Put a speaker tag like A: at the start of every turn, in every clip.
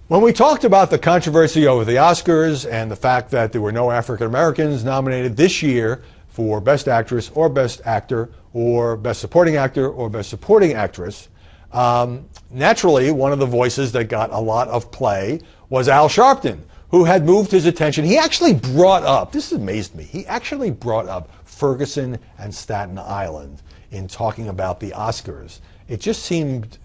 A: When we talked about the controversy over the Oscars and the fact that there were no African Americans nominated this year for Best Actress or Best Actor or Best Supporting Actor or Best Supporting Actress, naturally one of the voices that got a lot of play was Al Sharpton, who had moved his attention. He actually brought up, this amazed me, he actually brought up Ferguson and Staten Island in talking about the Oscars. It just seemed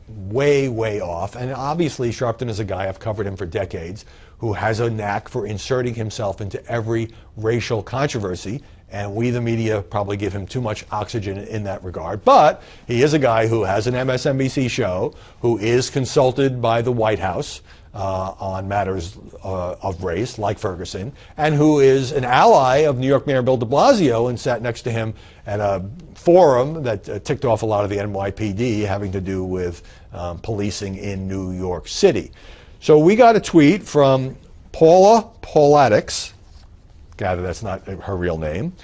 A: way, way off. And obviously Sharpton is a guy, I've covered him for decades, who has a knack for inserting himself into every racial controversy. And we, the media, probably give him too much oxygen in that regard. But he is a guy who has an MSNBC show, who is consulted by the White House on matters of race, like Ferguson, and who is an ally of New York Mayor Bill de Blasio and sat next to him at a forum that ticked off a lot of the NYPD having to do with policing in New York City. So we got a tweet from Paula Paulatix, gather that's not her real name,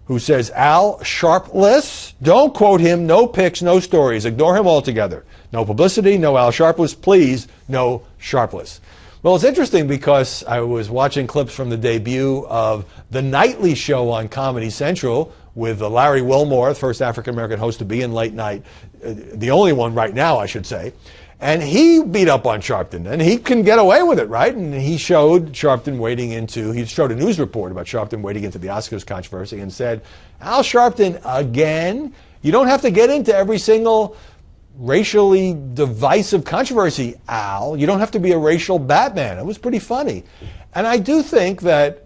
A: who says, Al Sharpless, don't quote him, no pics, no stories, ignore him altogether. No publicity, no Al Sharpless, please, no Sharpless. Well, it's interesting because I was watching clips from the debut of the nightly show on Comedy Central with Larry Wilmore, the first African-American host to be in late night, the only one right now, I should say. And he beat up on Sharpton, and he can get away with it, right? And he showed Sharpton wading into, he showed a news report about Sharpton wading into the Oscars controversy and said, Al Sharpton, again? You don't have to get into every single racially divisive controversy, Al. You don't have to be a racial Batman. It was pretty funny. And I do think that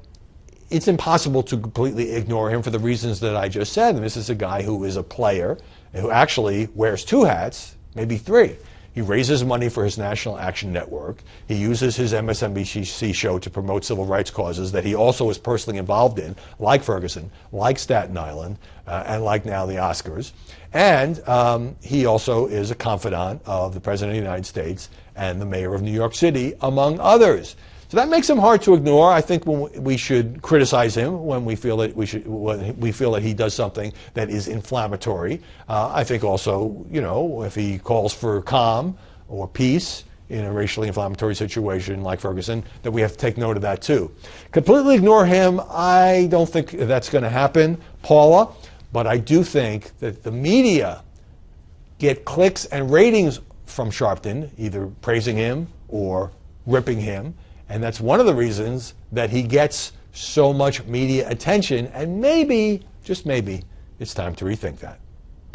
A: it's impossible to completely ignore him for the reasons that I just said. And this is a guy who is a player, and who actually wears two hats, maybe three. He raises money for his National Action Network. He uses his MSNBC show to promote civil rights causes that he also is personally involved in, like Ferguson, like Staten Island, and like now the Oscars. And he also is a confidant of the President of the United States and the Mayor of New York City, among others. So that makes him hard to ignore. I think we should criticize him when we feel that when we feel that he does something that is inflammatory. I think also, you know, if he calls for calm or peace in a racially inflammatory situation like Ferguson, that we have to take note of that too. Completely ignore him, I don't think that's going to happen, Paula. But I do think that the media get clicks and ratings from Sharpton, either praising him or ripping him. And that's one of the reasons that he gets so much media attention. And maybe, just maybe, it's time to rethink that.